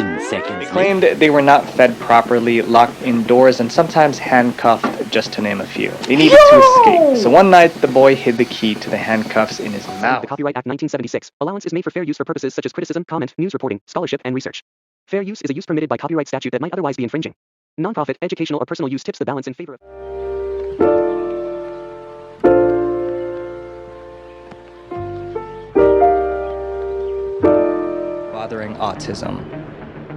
10 seconds. They claimed they were not fed properly, locked indoors, and sometimes handcuffed, just to name a few. They needed to escape, so one night the boy hid the key to the handcuffs in his mouth. The Copyright Act 1976. Allowance is made for fair use for purposes such as criticism, comment, news reporting, scholarship, and research. Fair use is a use permitted by copyright statute that might otherwise be infringing. Nonprofit, educational, or personal use tips the balance in favor of... Fathering autism.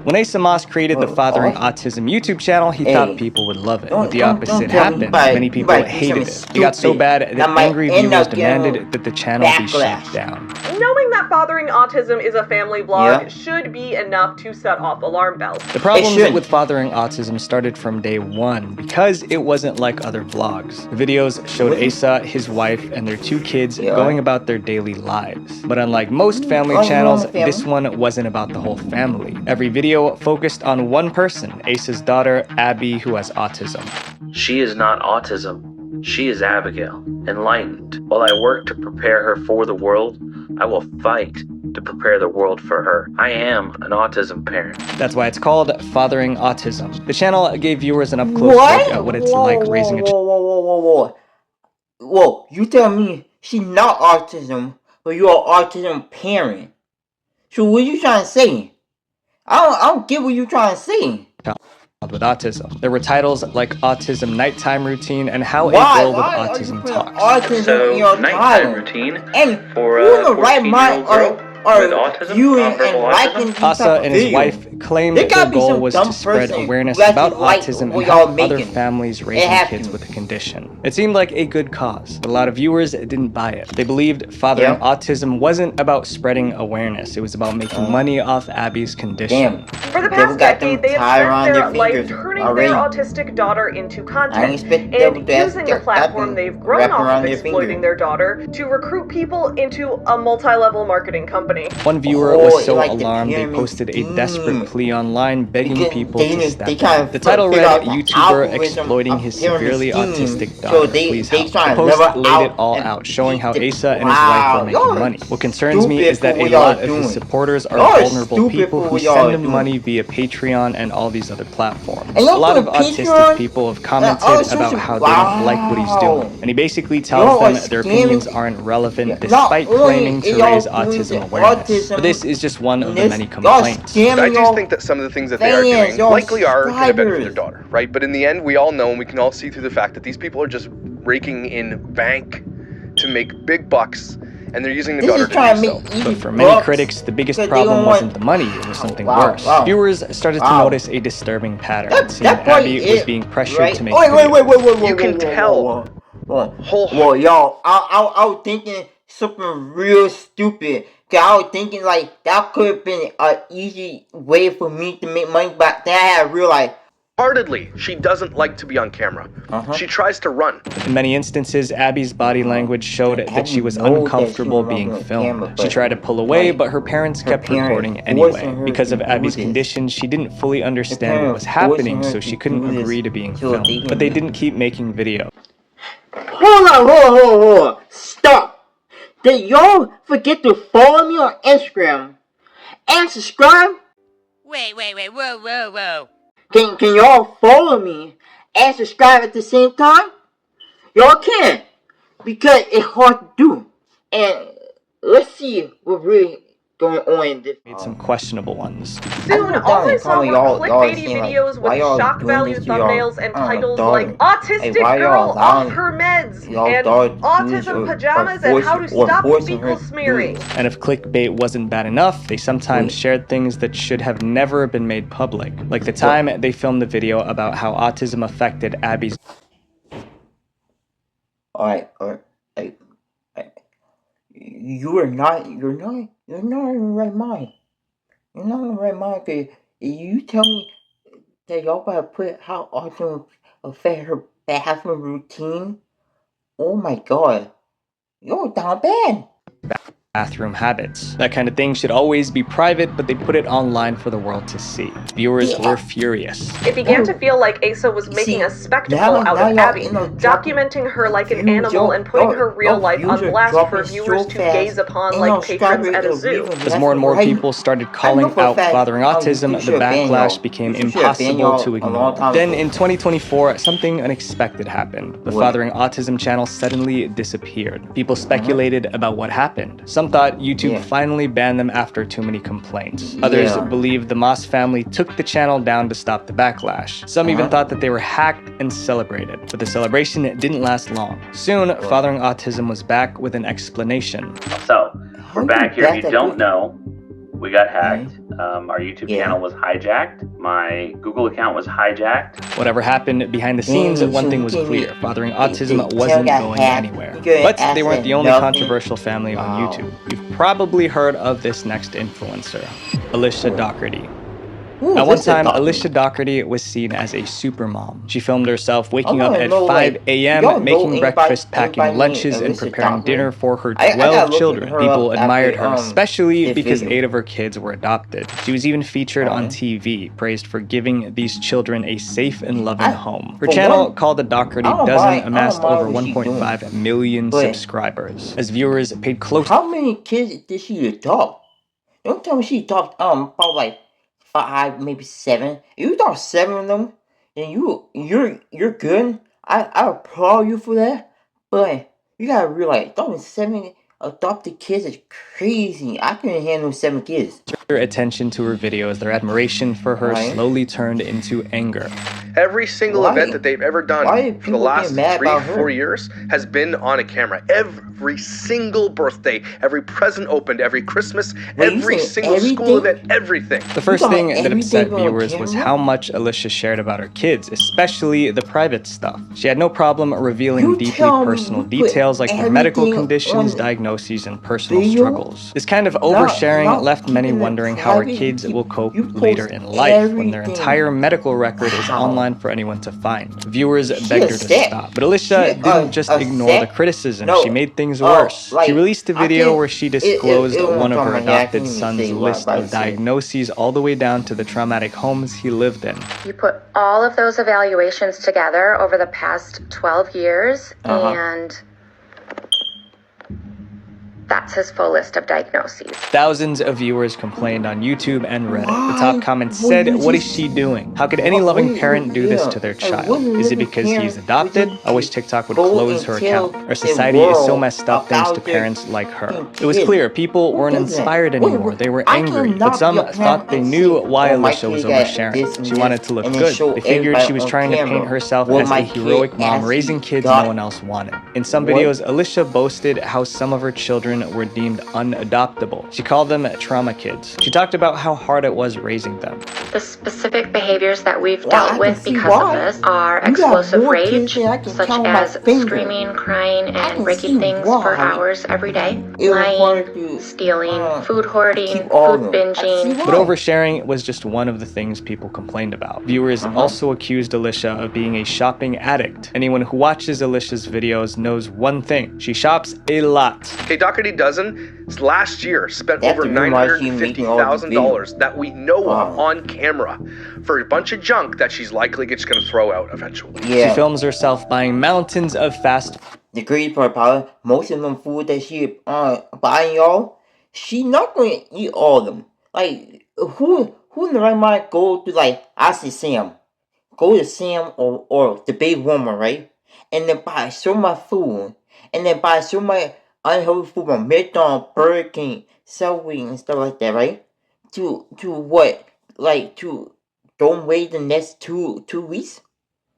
When Asa Moss created the Fathering Autism YouTube channel, he thought people would love it, but the opposite happened. Many people hated it. It got so bad that angry viewers demanded that the channel be shut down. Knowing that Fathering Autism is a family vlog should be enough to set off alarm bells. The problems with Fathering Autism started from day one because it wasn't like other vlogs. The videos showed Asa, his wife, and their 2 kids going about their daily lives. But unlike most family channels, this one wasn't about the whole family. Every video focused on one person, Asa's daughter, Abby, who has autism. She is not autism. She is Abigail, enlightened. While I work to prepare her for the world, I will fight to prepare the world for her. I am an autism parent. That's why it's called Fathering Autism. The channel gave viewers an up-close look at what it's like raising a child. Whoa, you tell me she's not autism, but you're an autism parent. So what are you trying to say? I don't get what you're trying to say. With autism. There were titles like Autism Nighttime Routine and How a Girl with Autism Talks. Autism in your nighttime routine and for who in a the right mind with autism, viewing and liking these Asa and his wife claimed their goal was to spread awareness about autism and help other families raising kids with the condition. It seemed like a good cause, but a lot of viewers didn't buy it. They believed Fathering Autism wasn't about spreading awareness, it was about making money off Abby's condition. For the past decade, they have spent their life turning their autistic daughter into content and using the platform they've grown off of exploiting their daughter to recruit people into a multi-level marketing company. One viewer was so alarmed they posted a desperate plea online begging people to step in. The title read, YouTuber exploiting his severely autistic daughter, please help. The post laid it all out, showing how Asa and his wife were making money. What concerns me is that a lot of his supporters are vulnerable people who send him money via Patreon and all these other platforms. A lot of autistic people have commented about how they don't like what he's doing, and he basically tells them their opinions aren't relevant despite claiming to raise autism awareness. But this is just one of the many complaints. I do think that some of the things that they are doing likely are going to benefit their daughter, right? But in the end, we all know and we can all see through the fact that these people are just raking in bank to make big bucks, and they're using the daughter to do so. But for many critics, the biggest problem wasn't the money, it was something worse. Viewers started to notice a disturbing pattern, seeing Abby was being pressured to make videos. You can tell. Whoa, y'all, I was thinking something real stupid. I was thinking like that could have been an easy way for me to make money, but then I had realized. Heartedly, she doesn't like to be on camera. She tries to run. In many instances, Abby's body language showed that she was uncomfortable being filmed. She tried to pull away, but her parents kept recording anyway. Because of Abby's condition, she didn't fully understand what was happening, so she couldn't agree to being filmed. But they didn't keep making videos. Hold on. Stop. Did y'all forget to follow me on Instagram and subscribe? Wait, whoa. Can y'all follow me and subscribe at the same time? Y'all can, because it's hard to do. And let's see what really going on in this. Made some questionable ones. Soon, all I saw were clickbaity videos with shock value thumbnails and titles like Autistic Girl Off Her Meds and Autism Pajamas and How to Stop Fecal Smearing. And if clickbait wasn't bad enough, they sometimes shared things that should have never been made public. Like the time they filmed the video about how autism affected Abby's... Alright. You're not in the right mind. You're not in the right mind, because you tell me that y'all gotta put how autism affect her bathroom routine. Oh my god. You're down bad. bathroom habits. That kind of thing should always be private, but they put it online for the world to see. Viewers were furious. It began to feel like Asa was making a spectacle out of Abby, documenting her like an animal and putting her real life on blast for viewers to gaze upon like patrons at a zoo. As more and more people started calling out fathering autism, the backlash became impossible to ignore. Then in 2024, something unexpected happened. The Fathering Autism channel suddenly disappeared. People speculated about what happened. Some thought YouTube finally banned them after too many complaints. Others believed the Moss family took the channel down to stop the backlash. Some even thought that they were hacked and celebrated. But the celebration didn't last long. Soon, Fathering Autism was back with an explanation. So, we're back here. If you don't know, we got hacked. Our YouTube channel was hijacked. My Google account was hijacked. Whatever happened behind the scenes, one thing was clear. Fathering Autism wasn't going anywhere. But they weren't the only controversial family on YouTube. You've probably heard of this next influencer, Alicia Doherty. At one time, Alicia Doherty was seen as a supermom. She filmed herself waking up at 5 a.m., making breakfast, packing lunches, and preparing dinner for her 12 children. People admired her, especially because 8 of her kids were adopted. She was even featured on TV, praised for giving these children a safe and loving home. Her channel, called The Doherty Dozen, amassed over 1.5 million subscribers, as viewers paid close. How many kids did she adopt? Don't tell me she adopted probably like 5, maybe 7. If you adopt 7 of them, then you're good. I applaud you for that. But you gotta realize, adopting 7 adopted kids is crazy. I couldn't handle 7 kids. Attention to her videos, their admiration for her slowly turned into anger. Every single event that they've ever done for the last 3-4 years has been on a camera. Every single birthday, every present opened, every Christmas, every single school event, everything. The first thing that upset viewers was how much Alicia shared about her kids, especially the private stuff. She had no problem revealing deeply personal details like their medical conditions, diagnoses, and personal struggles. This kind of oversharing left many wondering how her kids will cope later in life when their entire medical record is online for anyone to find. Viewers begged her to stop, but Alicia didn't just ignore the criticism, she made things worse. She released a video where she disclosed one of her adopted son's list of diagnoses all the way down to the traumatic homes he lived in. You put all of those evaluations together over the past 12 years, and that's his full list of diagnoses. Thousands of viewers complained on YouTube and Reddit. The top comments said, "What is she doing? How could any loving parent do this to their child? Is it because he's adopted? I wish TikTok would close her account. Our society is so messed up thanks to parents like her." It was clear people weren't inspired anymore. They were angry, but some thought they knew why Alicia was oversharing. She wanted to look good. They figured she was trying to paint herself as a heroic mom raising kids no one else wanted. In some videos, Alicia boasted how some of her children were deemed unadoptable. She called them trauma kids. She talked about how hard it was raising them. The specific behaviors that we've dealt with because of this are explosive rage, such as screaming, crying, and breaking things for hours every day, lying, stealing, food hoarding, food binging. But oversharing was just one of the things people complained about. Viewers also accused Alicia of being a shopping addict. Anyone who watches Alicia's videos knows one thing: she shops a lot. Okay, Doherty Dozen last year spent over $950,000 that we know of on camera for a bunch of junk that she's likely just going to throw out eventually. She films herself buying mountains of fast. The crazy part about it, most of them food that she buying, y'all, she not gonna eat all of them. Like, who in the right mind go to, like, I say Sam, go to Sam or the Big Woman, right, and then buy so much food, and then buy so much unhealthy food from McDonald's, Burger King, Subway, and stuff like that, right? To what? Like, to don't wait the next two weeks?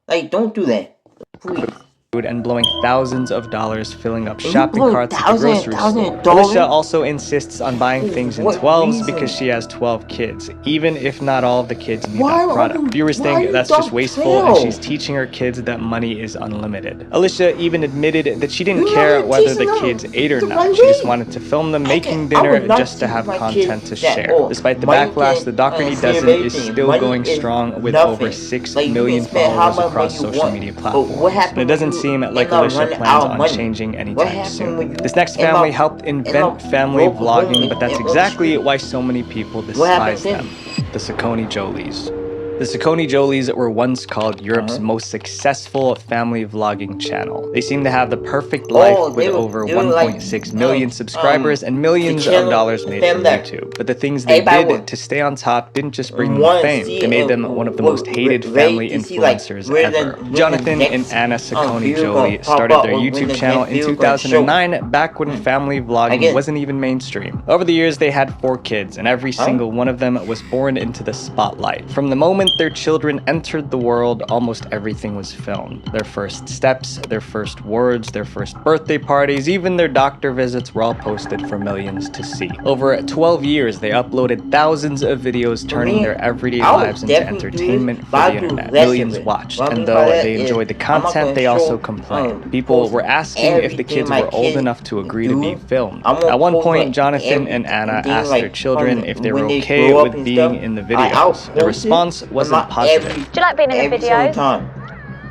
Like, don't do that, please. And blowing thousands of dollars filling up shopping carts at the grocery store. Alicia also insists on buying things in 12s because she has 12 kids, even if not all of the kids need that product. Viewers think that's just wasteful and she's teaching her kids that money is unlimited. Alicia even admitted that she didn't care whether the kids ate or not. She just wanted to film them making dinner just to have content to share. Despite the backlash, the Doherty Dozen is still going strong with over 6 million followers across social media platforms. And it doesn't seem like Alicia plans on changing anytime soon. This next family helped invent family vlogging, but that's exactly why so many people despise them. The Saccone Jolies. The Saccone Jolies were once called Europe's most successful family vlogging channel. They seem to have the perfect life with over 1.6 million subscribers and millions of dollars made from YouTube. But the things they did to stay on top didn't just bring them fame, they made them one of the most hated family influencers ever. Jonathan and Anna Saccone Jolie started their YouTube channel in 2009, back when family vlogging wasn't even mainstream. Over the years, they had 4 kids, and every single one of them was born into the spotlight. From the moment their children entered the world, almost everything was filmed. Their first steps, their first words, their first birthday parties, even their doctor visits were all posted for millions to see. Over 12 years, they uploaded thousands of videos, turning their everyday lives into entertainment for the internet. Millions watched, and though they enjoyed the content, they also complained. People were asking if the kids were old enough to agree to be filmed. At one point, Jonathan and Anna asked their children if they were okay with being in the videos. The response wasn't positive. Do you like being in the videos?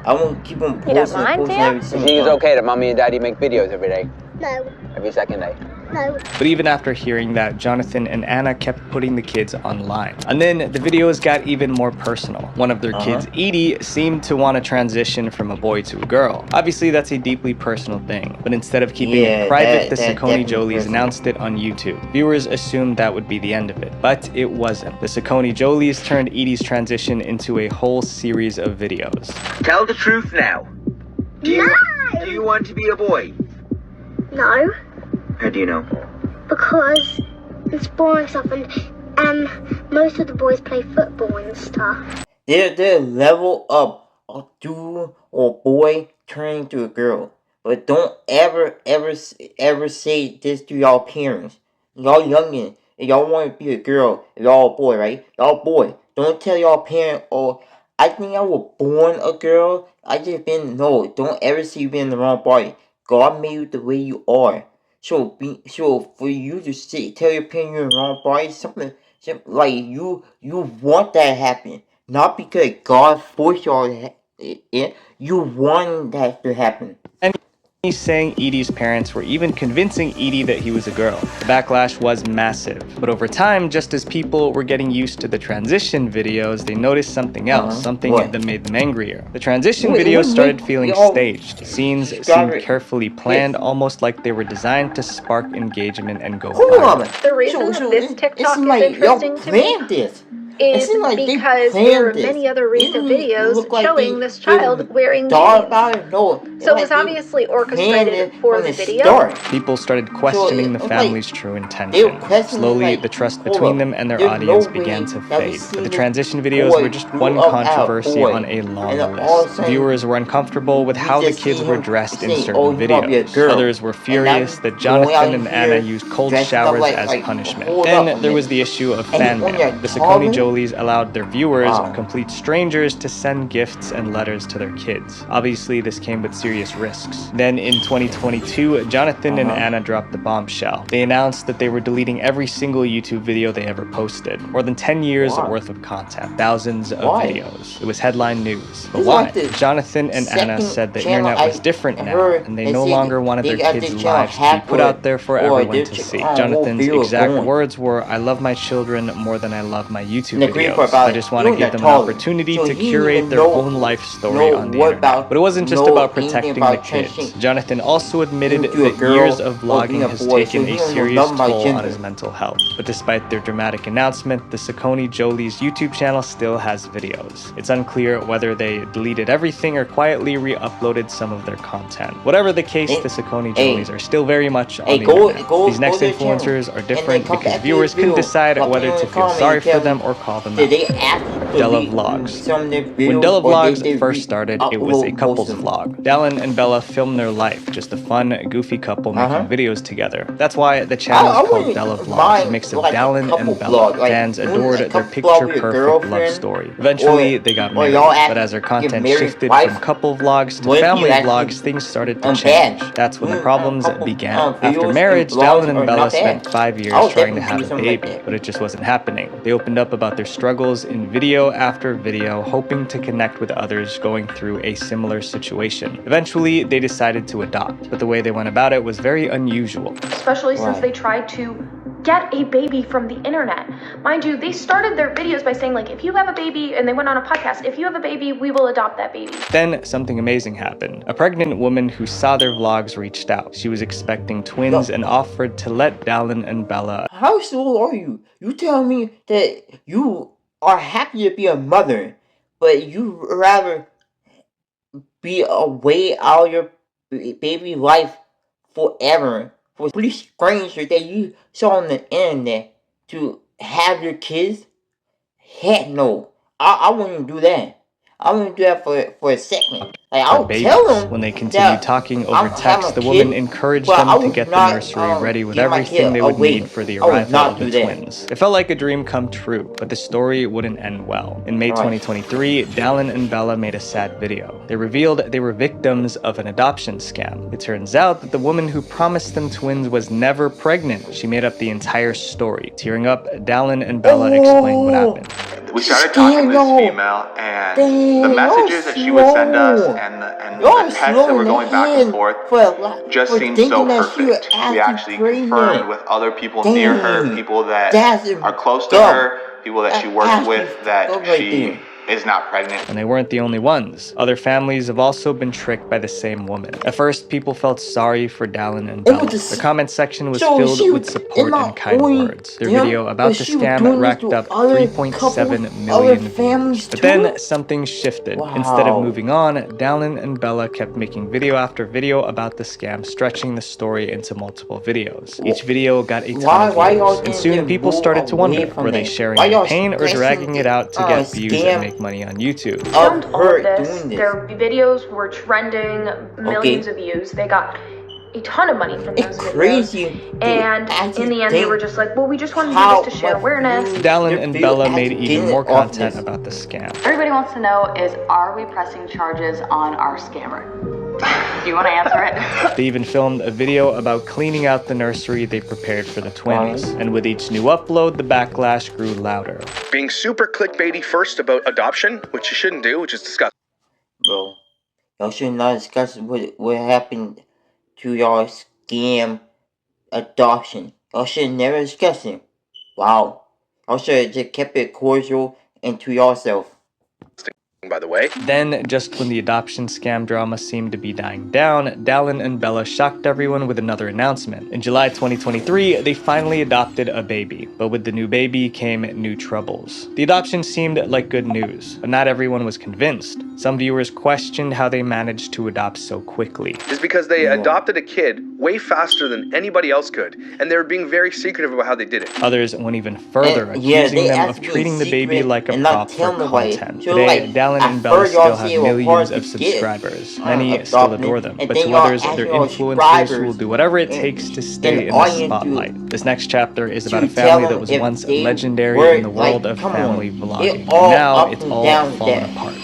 I won't keep on posting. You don't mind, do you? You think it's okay that mommy and daddy make videos every day? No. Every second day? No. But even after hearing that, Jonathan and Anna kept putting the kids online. And then the videos got even more personal. One of their kids, Edie, seemed to want to transition from a boy to a girl. Obviously, that's a deeply personal thing. But instead of keeping it private, the Saccone Jolies announced it on YouTube. Viewers assumed that would be the end of it. But it wasn't. The Saccone Jolies turned Edie's transition into a whole series of videos. Tell the truth now. Do you want to be a boy? No. How do you know? Because it's boring stuff, and most of the boys play football and stuff. Their level up a dude or boy turning to a girl. But don't ever say this to y'all parents. Y'all youngin', if y'all want to be a girl, if y'all a boy, right? Y'all boy. Don't tell y'all parent, oh, I think I was born a girl. I just been, no. Don't ever say you been in the wrong body. God made you the way you are. So for you to tell your parents you're in the wrong body, something like you want that to happen. Not because God forced y'all it. You want that to happen. And he's saying Edie's parents were even convincing Edie that he was a girl. The backlash was massive. But over time, just as people were getting used to the transition videos, they noticed something else, something that made them angrier. The transition videos started feeling staged. Scenes seemed carefully planned, almost like they were designed to spark engagement and go viral. The reason that this TikTok is interesting to me is because there are many other recent videos showing this child wearing jeans. So it was obviously orchestrated for the video. People started questioning the family's true intention. Slowly, the trust between them and their audience began to fade. But the transition videos were just one controversy on a long list. Viewers were uncomfortable with how the kids were dressed in certain videos. Others were furious that Jonathan and Anna used cold showers as punishment. Then there was the issue of fan mail. The Saccone Jolies allowed their viewers, complete strangers, to send gifts and letters to their kids. Obviously, this came with serious risks. Then in 2022, Jonathan and Anna dropped the bombshell. They announced that they were deleting every single YouTube video they ever posted. More than 10 years worth of content. Thousands of videos. It was headline news. But why? Jonathan and Anna said the internet was different now, and they no longer wanted their kids' lives to be put out there for everyone to see. Jonathan's exact words were, "I love my children more than I love my YouTube videos. I just want to give them an opportunity to curate their own life story on the internet." But it wasn't just about protecting the kids. Jonathan also admitted that years of vlogging has taken a serious toll on his mental health. But despite their dramatic announcement, the Saccone Jolies YouTube channel still has videos. It's unclear whether they deleted everything or quietly re-uploaded some of their content. Whatever the case, the Saccone Jolies are still very much on the internet. These next influencers are different because viewers can decide whether to feel sorry for them or call them out. Della Vlogs. When Della Vlogs first started, it was a couples vlog. Dallin and Bella filmed their life, just a fun, goofy couple making videos together. That's why the channel is called Della Vlogs, a mix of Dallin and Bella. Fans adored their picture-perfect love story. Eventually, they got married, but as their content shifted from couple vlogs to family vlogs, things started to change. That's when the problems began. After marriage, Dallin and Bella spent 5 years trying to have a baby, but it just wasn't happening. They opened up about about their struggles in video after video, hoping to connect with others going through a similar situation. Eventually, they decided to adopt, but the way they went about it was very unusual. Especially since they tried to get a baby from the internet. Mind you, they started their videos by saying, like, if you have a baby, and they went on a podcast, if you have a baby, we will adopt that baby. Then something amazing happened. A pregnant woman who saw their vlogs reached out. She was expecting twins and offered to let Dallin and Bella. How old are you? You tell me that you are happy to be a mother, but you rather be away out of your baby life forever for pretty stranger that you saw on the internet to have your kids? Heck no. I wouldn't do that. I wouldn't do that for a second. Like, I'll tell them. When they continued talking over text, the woman encouraged them to get the nursery ready with everything they would need for the arrival of the twins. It felt like a dream come true, but the story wouldn't end well. In May 2023, Dallin and Bella made a sad video. They revealed they were victims of an adoption scam. It turns out that the woman who promised them twins was never pregnant. She made up the entire story. Tearing up, Dallin and Bella explained what happened. We started talking to this female, and the messages that she would send us and the texts that were going back and forth just seemed so perfect. We actually confirmed with other people near her, people that are close to her, people that she works with, that she is not pregnant. And they weren't the only ones. Other families have also been tricked by the same woman. At first, people felt sorry for Dallin and Bella. The comment section was filled with support and kind words. Their video about the scam racked up 3.7 million views. But then something shifted. Instead of moving on, Dallin and Bella kept making video after video about the scam, stretching the story into multiple videos. Each video got a ton of views, and soon people started to wonder, were they sharing their pain or dragging it out to get views and make money on YouTube? Filmed all of this. Their videos were trending, millions of views. They got a ton of money from those videos. And in the end, they were just like, well, we just want to do this to share awareness. Dallin and Bella made even more content about the scam. Everybody wants to know is, are we pressing charges on our scammer? Do you want to answer it? They even filmed a video about cleaning out the nursery they prepared for the twins. And with each new upload, the backlash grew louder. Being super clickbaity first about adoption, which you shouldn't do, which is disgusting. Bro, y'all should not discuss what happened to y'all scam adoption. Y'all should never discuss it. Wow. Y'all should have just kept it cordial and to yourself. By the way. Then, just when the adoption scam drama seemed to be dying down, Dallin and Bella shocked everyone with another announcement. In July 2023, they finally adopted a baby, but with the new baby came new troubles. The adoption seemed like good news, but not everyone was convinced. Some viewers questioned how they managed to adopt so quickly. It's because they adopted a kid way faster than anybody else could, and they were being very secretive about how they did it. Others went even further, accusing them of treating the baby like a prop for content. Today, Dallin and Bella still have millions of subscribers. Many still adore them, but to others, they're influencers who will do whatever it takes to stay in the spotlight. This next chapter is about a family that was once legendary in the world of family vlogging, and now it's all fallen apart.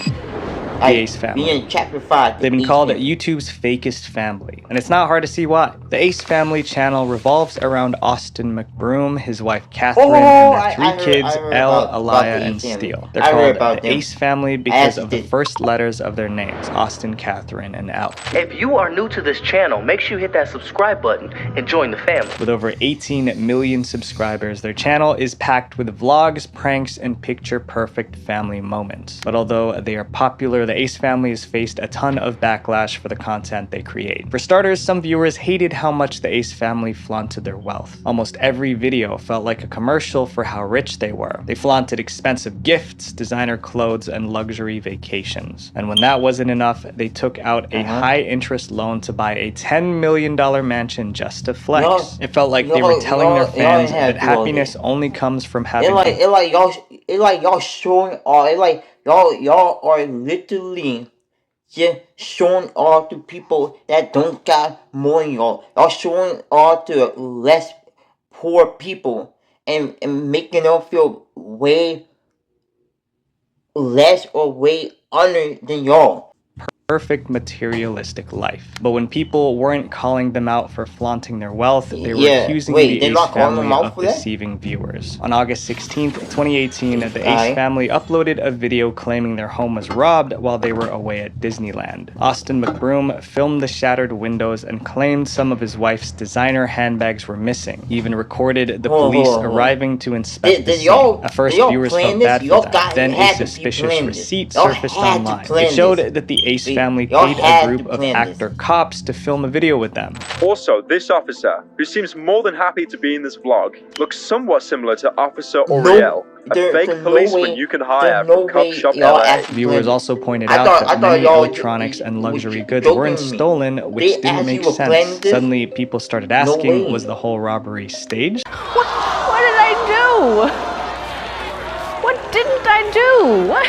The Ace family. They've been called YouTube's fakest family, and it's not hard to see why. The Ace family channel revolves around Austin McBroom, his wife Catherine, and their three kids, Elle, Aliyah, and Steele. They're called the Ace family because of the first letters of their names, Austin, Catherine, and Elle. If you are new to this channel, make sure you hit that subscribe button and join the family. With over 18 million subscribers, their channel is packed with vlogs, pranks, and picture-perfect family moments. But although they are popular, the Ace family has faced a ton of backlash for the content they create. For starters, some viewers hated how much the Ace family flaunted their wealth. Almost every video felt like a commercial for how rich they were. They flaunted expensive gifts, designer clothes, and luxury vacations. And when that wasn't enough, they took out a high-interest loan to buy a $10 million mansion just to flex. It felt like they were telling their fans that happiness only comes from having... y'all showing all... Y'all are literally just showing all to people that don't got more than y'all. Y'all showing all to less poor people and making them feel way less or way under than y'all. perfect materialistic life. But when people weren't calling them out for flaunting their wealth, they were accusing the Ace family of deceiving viewers. On August 16th, 2018, the Ace family uploaded a video claiming their home was robbed while they were away at Disneyland. Austin McBroom filmed the shattered windows and claimed some of his wife's designer handbags were missing. He even recorded the police arriving to inspect the scene. At first, viewers felt bad for that. Then a suspicious receipt surfaced online. It showed that the Ace family paid a group of actor cops to film a video with them. Also, this officer, who seems more than happy to be in this vlog, looks somewhat similar to Officer Oriel, a fake policeman you can hire from Cop Shop LA. Viewers also pointed out that many electronics and luxury goods weren't stolen, which didn't make sense. Suddenly, people started asking, was the whole robbery staged? What did I do? What didn't I do? What?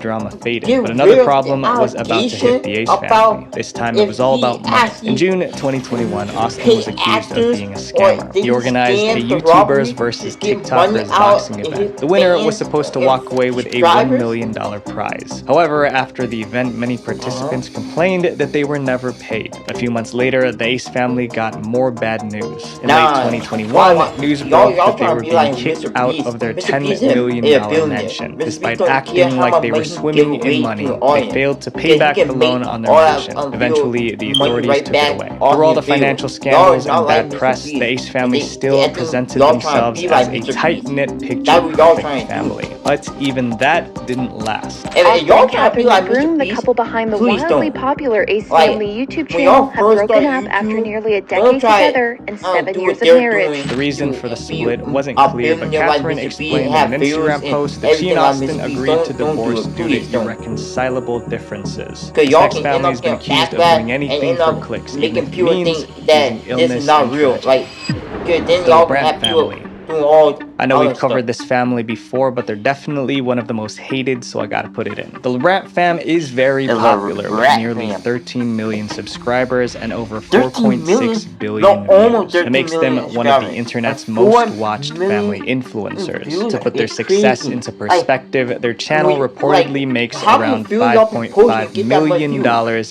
Drama faded, but another problem was about to hit the Ace family. This time it was all about money. In June 2021, Austin was accused of being a scammer. He organized a YouTubers versus TikTokers boxing event. The winner was supposed to walk away with a $1 million prize. However, after the event, many participants complained that they were never paid. A few months later, the Ace family got more bad news. In late 2021, news broke that they were being kicked out of their $10 million mansion. Despite acting like they were swimming in money, they failed to pay back the loan on their mansion. Eventually, the authorities took it away. Through all the financial scandals and bad press, the Ace family still presented themselves as a tight-knit picture-perfect family. But even that didn't last. Y'all happened to groom the couple behind the wildly popular Ace family YouTube channel have broken up after nearly a decade together and 7 years of marriage. The reason for the split wasn't clear, but Catherine explained in an Instagram post that she and Austin agreed to divorce due to irreconcilable differences. This next family has been accused of doing anything for clicks, even if it means using illness and tragedy. The Brandt family. I know we've covered this family before, but they're definitely one of the most hated, so I gotta put it in. The LeBrant fam is very popular, with nearly 13 million subscribers and over 4.6 billion views. It makes them one of the internet's most watched family influencers. To put their success into perspective, their channel reportedly makes around $5.5 million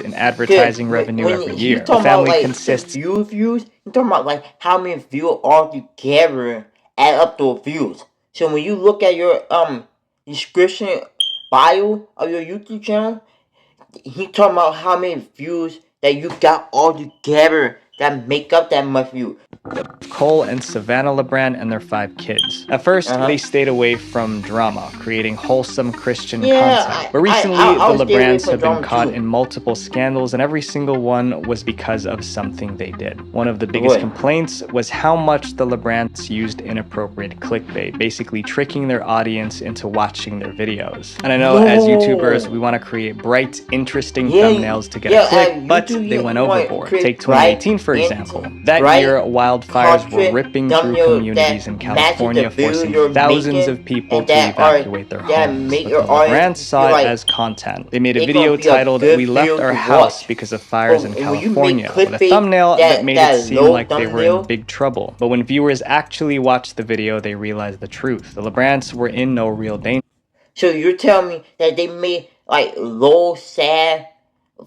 in advertising revenue every year. The family consists... Views? You're talking about like how many views altogether add up to views. So when you look at your description bio of your YouTube channel, he talking about how many views that you got all together that make up that much view. Cole and Savannah LeBrant and their 5 kids. At first, they stayed away from drama, creating wholesome Christian content. But recently, the LeBrants have been caught in multiple scandals, and every single one was because of something they did. One of the biggest complaints was how much the LeBrants used inappropriate clickbait, basically tricking their audience into watching their videos. And I know as YouTubers, we want to create bright, interesting thumbnails to get a click, but they went overboard. Take 2018, for example. That year, wildfires were ripping through communities in California, forcing thousands of people to evacuate their homes. But the LeBrants saw it as content. They made a video titled, "We Left Our House Because of Fires in California," with a thumbnail that made it seem like they were in big trouble. But when viewers actually watched the video, they realized the truth. The LeBrants were in no real danger. So you're telling me that they made like low, sad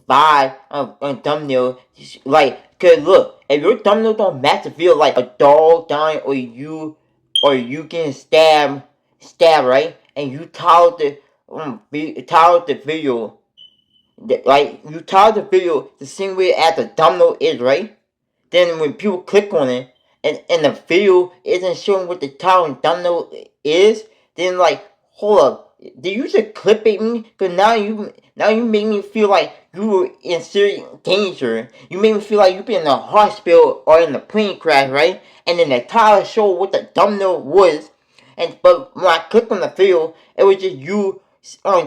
vibe of a thumbnail, like, cause look, if your thumbnail don't match the video, like a dog dying or you getting stabbed, right, and you titled the video, like you titled the video the same way as the thumbnail is, right? Then when people click on it and the video isn't showing what the title and thumbnail is, then like, hold up. Did you just clickbait me? Cause now you make me feel like you were in serious danger. You made me feel like you've been in a hospital or in a plane crash, right? And then the title showed what the thumbnail was. But when I clicked on the video, it was just you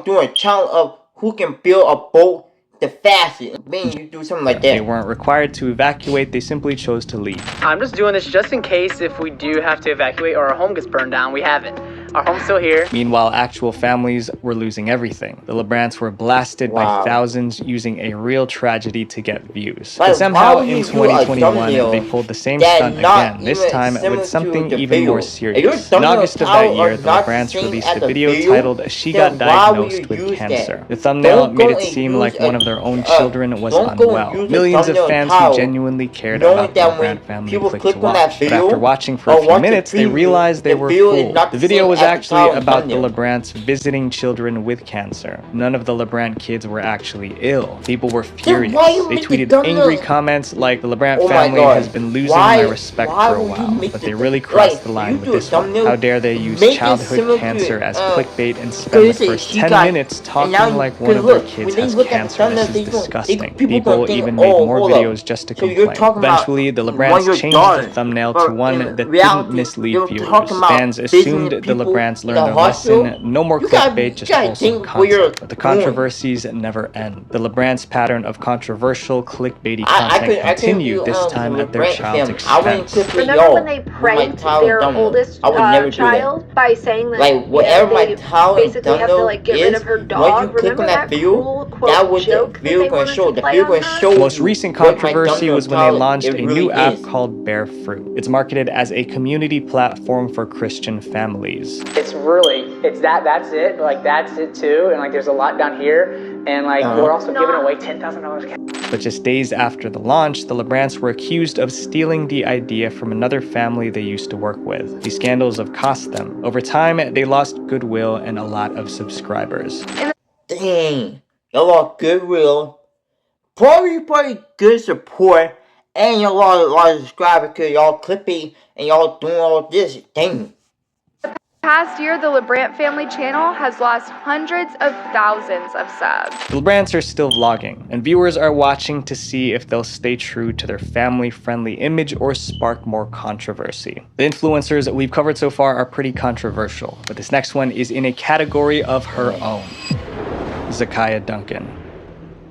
doing a challenge of who can build a boat the fastest. Maybe you do something like that. They weren't required to evacuate, they simply chose to leave. I'm just doing this just in case if we do have to evacuate or our home gets burned down, we have it. Our home's still here. Meanwhile, actual families were losing everything. The LeBrants were blasted by thousands using a real tragedy to get views. But somehow in 2021, they pulled the same stunt again, this time with something even more serious. In August of that year, the LeBrants released a video titled "She Got Diagnosed with Cancer." The thumbnail made it seem like one of their own children was unwell. Millions of fans who genuinely cared about the LeBrant family clicked to watch. But after watching for a few minutes, they realized they were fooled. The video was actually about the LeBrants visiting children with cancer. None of the LeBrant kids were actually ill. People were furious. They tweeted angry comments like, "The LeBrant family has been losing my respect for a while." But they really crossed the line with this one. How dare they use childhood cancer as clickbait and spend the first 10 minutes talking like one of their kids has cancer. This is disgusting. People even made more videos just to complain. Eventually, the LeBrants changed the thumbnail to one that didn't mislead viewers. Fans assumed the LeBrants learned their lesson. No more clickbait, just wholesome content. But the controversies never end. The LeBrants' pattern of controversial, clickbaity content continued, this time at their child's expense. Remember when they pranked their oldest child by saying that they basically have to like get rid of her dog? Remember that cruel quote joke that they wanted to play on that? The most recent controversy was when they launched a new app called Bear Fruit. It's marketed as a community platform for Christian families. That's it, but like that's it too, and like there's a lot down here, and like we're also giving away $10,000 cash. But just days after the launch, the LeBrants were accused of stealing the idea from another family they used to work with. These scandals have cost them. Over time, they lost goodwill and a lot of subscribers. Dang, y'all lost goodwill. Probably good support, and y'all lost a lot of subscribers because y'all clippy and y'all doing all this. Dang. Past year, the LeBrant family channel has lost hundreds of thousands of subs. The LeBrants are still vlogging, and viewers are watching to see if they'll stay true to their family-friendly image or spark more controversy. The influencers we've covered so far are pretty controversial, but this next one is in a category of her own. Zakiya Duncan.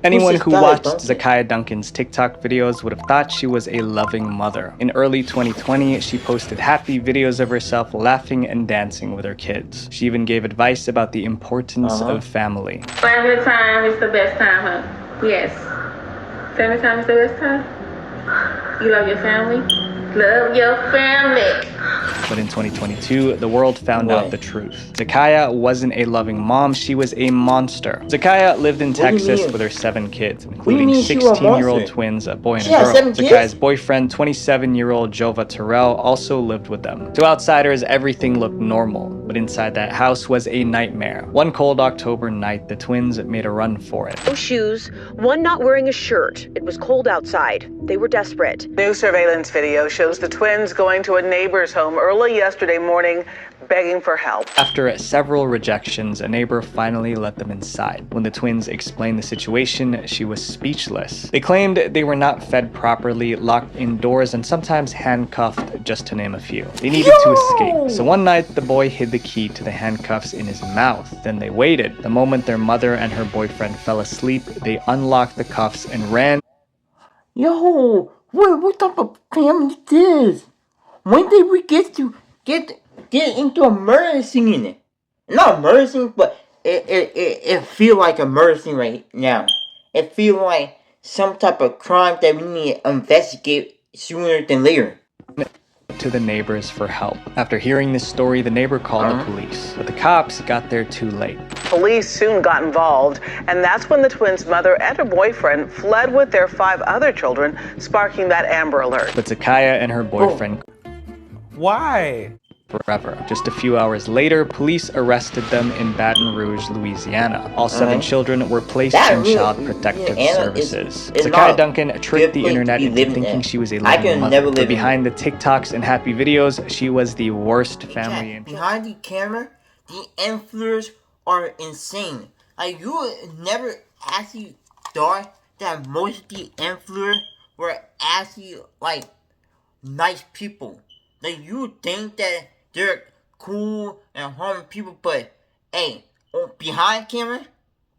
Anyone who watched Zakiya Duncan's TikTok videos would have thought she was a loving mother. In early 2020, she posted happy videos of herself laughing and dancing with her kids. She even gave advice about the importance of family. Family time is the best time, huh? Yes. Family time is the best time? You love your family? Love your family. But in 2022, the world found out the truth. Zakiya wasn't a loving mom, she was a monster. Zakiya lived in Texas with her 7 kids, including 16-year-old twins, a boy and a girl. Zakiya's boyfriend, 27-year-old Jova Terrell, also lived with them. To outsiders, everything looked normal, but inside that house was a nightmare. One cold October night, the twins made a run for it. No shoes, one not wearing a shirt. It was cold outside. They were desperate. New surveillance video shows the twins going to a neighbor's home early yesterday morning, begging for help. After several rejections, a neighbor finally let them inside. When the twins explained the situation, she was speechless. They claimed they were not fed properly, locked indoors, and sometimes handcuffed, just to name a few. They needed to escape. So one night, the boy hid the key to the handcuffs in his mouth. Then they waited. The moment their mother and her boyfriend fell asleep, they unlocked the cuffs and ran. Yo, what type of family is this? When did we get into a murder scene? Not a murder scene, but it feel like a murder scene right now. It feel like some type of crime that we need to investigate sooner than later. To the neighbors for help. After hearing this story, the neighbor called the police, but the cops got there too late. Police soon got involved, and that's when the twins' mother and her boyfriend fled with their 5 other children, sparking that Amber Alert. But Zakiya and her boyfriend... Why? Forever. Just a few hours later, police arrested them in Baton Rouge, Louisiana. All 7 children were placed in Child Protective Services. Zakiya Duncan tricked the internet into thinking she was a loving mother. But behind the TikToks and happy videos, she was the worst family. Behind the camera, the influencers are insane. Like, you would never actually thought that most of the influencers were actually like nice people. Like, you think that they're cool and harming people, but hey, behind camera,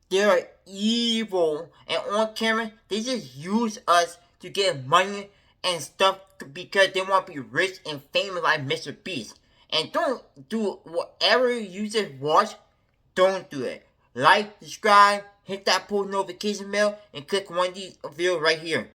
they're evil, and on camera, they just use us to get money and stuff because they want to be rich and famous like Mr. Beast. And don't do whatever you just watch. Don't do it. Like, subscribe, hit that post notification bell, and click one of these videos right here.